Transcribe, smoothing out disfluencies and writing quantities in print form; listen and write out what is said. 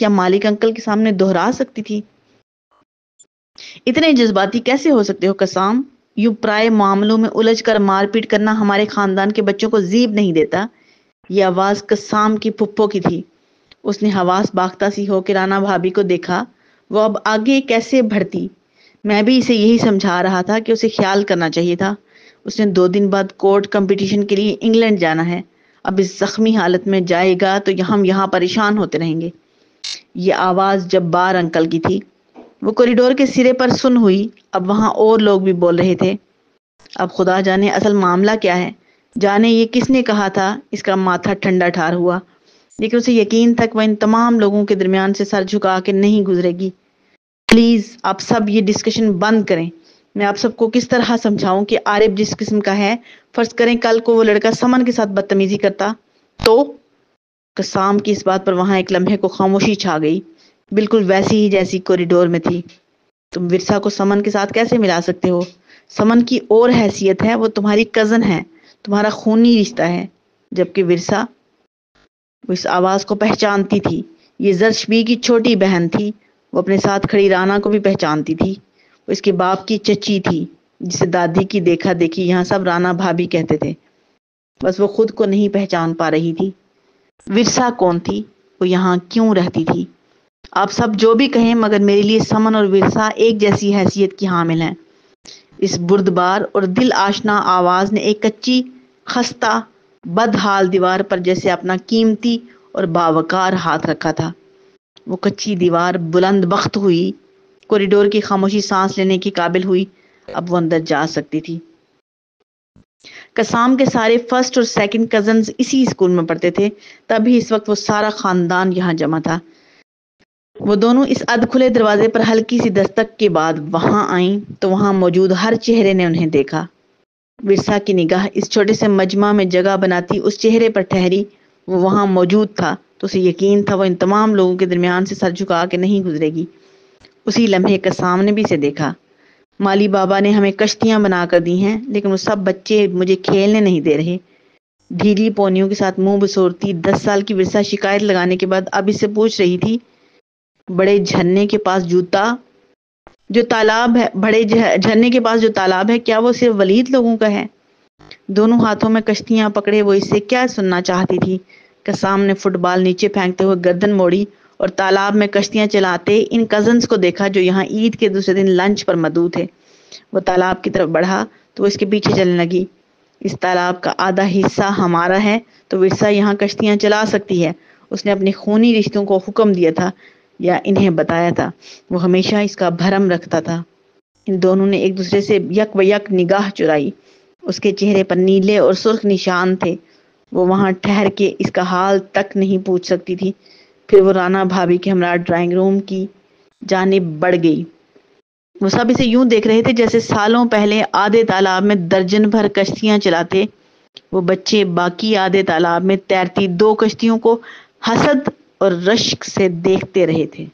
کیا مالک انکل کے سامنے دہرا سکتی تھی؟ اتنے جذباتی کیسے ہو سکتے ہو قسام؟ یوں پرائے معاملوں میں الجھ کر مار پیٹ کرنا ہمارے خاندان کے بچوں کو زیب نہیں دیتا۔ یہ آواز قسام کی پھپھو کی تھی۔ اس نے حواس باختہ سی ہو کے رانا بھابی کو دیکھا۔ وہ اب آگے کیسے بڑھتی؟ میں بھی اسے یہی سمجھا رہا تھا کہ اسے خیال کرنا چاہیے تھا۔ اس نے 2 دن بعد کورٹ کمپٹیشن کے لیے انگلینڈ جانا ہے۔ اب اس زخمی حالت میں جائے گا تو ہم یہاں پریشان ہوتے رہیں گے۔ یہ آواز جبار انکل کی تھی۔ وہ کوریڈور کے سرے پر سن ہوئی۔ اب وہاں اور لوگ بھی بول رہے تھے۔ اب خدا جانے اصل معاملہ کیا ہے، جانے یہ کس نے کہا تھا۔ اس کا ماتھا ٹھنڈا ٹھار ہوا، لیکن اسے یقین تھا کہ وہ ان تمام لوگوں کے درمیان سے سر جھکا کے نہیں گزرے گی۔ پلیز آپ سب یہ ڈسکشن بند کریں۔ میں آپ سب کو کس طرح سمجھاؤں کہ عارف جس قسم کا ہے، فرض کریں کل کو وہ لڑکا سمن کے ساتھ بدتمیزی کرتا تو؟ قسام کی اس بات پر وہاں ایک لمحے کو خاموشی چھا گئی، بالکل ویسی ہی جیسی کوریڈور میں تھی۔ تم ورثا کو سمن کے ساتھ کیسے ملا سکتے ہو؟ سمن کی اور حیثیت ہے، وہ تمہاری کزن ہے، تمہارا خونی رشتہ ہے، جبکہ ورثا، وہ اس آواز کو پہچانتی تھی۔ یہ زرشبی کی چھوٹی بہن تھی۔ وہ اپنے ساتھ کھڑی رانا کو بھی پہچانتی تھی۔ وہ اس کے باپ کی چچی تھی، جسے دادی کی دیکھا دیکھی یہاں سب رانا بھابی کہتے تھے۔ بس وہ خود کو نہیں پہچان پا رہی تھی۔ ورثا کون تھی؟ وہ یہاں کیوں رہتی تھی؟ آپ سب جو بھی کہیں، مگر میرے لیے سمن اور ورثا ایک جیسی حیثیت کی حامل ہیں۔ اس بردبار اور دل آشنا آواز نے ایک کچی، خستہ، بدحال دیوار پر جیسے اپنا قیمتی اور باوقار ہاتھ رکھا تھا۔ وہ کچی دیوار بلند بخت ہوئی، کوریڈور کی خاموشی سانس لینے کی قابل ہوئی۔ اب وہ اندر جا سکتی تھی۔ قسام کے سارے فرسٹ اور سیکنڈ کزنز اسی اسکول میں پڑھتے تھے، تبھی اس وقت وہ سارا خاندان یہاں جمع تھا۔ وہ دونوں اس ادھ کھلے دروازے پر ہلکی سی دستک کے بعد وہاں آئیں تو وہاں موجود ہر چہرے نے انہیں دیکھا۔ ورثا کی نگاہ اس چھوٹے سے مجمع میں جگہ بناتی اس چہرے پر ٹھہری۔ وہ وہاں موجود تھا تو اسے یقین تھا وہ ان تمام لوگوں کے درمیان سے سر جھکا کے نہیں گزرے گی۔ اسی لمحے قسام نے بھی اسے دیکھا۔ مالی بابا نے ہمیں کشتیاں بنا کر دی ہیں، لیکن وہ سب بچے مجھے کھیلنے نہیں دے رہے۔ ڈھیلی پونیوں کے ساتھ منہ بسورتی 10 سال کی ورثا شکایت لگانے کے بعد اب اس سے پوچھ رہی تھی، بڑے جھرنے کے پاس جو تالاب ہے کیا وہ صرف ولید لوگوں کا ہے؟ دونوں ہاتھوں میں کشتیاں پکڑے وہ اس سے کیا سننا چاہتی تھی؟ قسام نے فٹ بال نیچے پھینکتے ہوئے گردن موڑی اور تالاب میں کشتیاں چلاتے ان کزنز کو دیکھا جو یہاں عید کے دوسرے دن لنچ پر مدعو تھے۔ وہ تالاب کی طرف بڑھا تو وہ اس کے پیچھے چلنے لگی۔ اس تالاب کا آدھا حصہ ہمارا ہے تو ورثا یہاں کشتیاں چلا سکتی ہے۔ اس نے اپنے خونی رشتوں کو حکم دیا تھا یا انہیں بتایا تھا۔ وہ ہمیشہ اس کا بھرم رکھتا تھا۔ ان دونوں نے ایک دوسرے سے یک و یک نگاہ چرائی۔ اس کے چہرے پر نیلے اور سرخ نشان تھے۔ وہ وہاں ٹھہر کے اس کا حال تک نہیں پوچھ سکتی تھی۔ پھر وہ رانا بھابی کے ہمراہ ڈرائنگ روم کی جانب بڑھ گئی۔ وہ سب اسے یوں دیکھ رہے تھے جیسے سالوں پہلے آدھے تالاب میں درجن بھر کشتیاں چلاتے وہ بچے باقی آدھے تالاب میں تیرتی 2 کشتیوں کو حسد اور رشک سے دیکھتے رہے تھے۔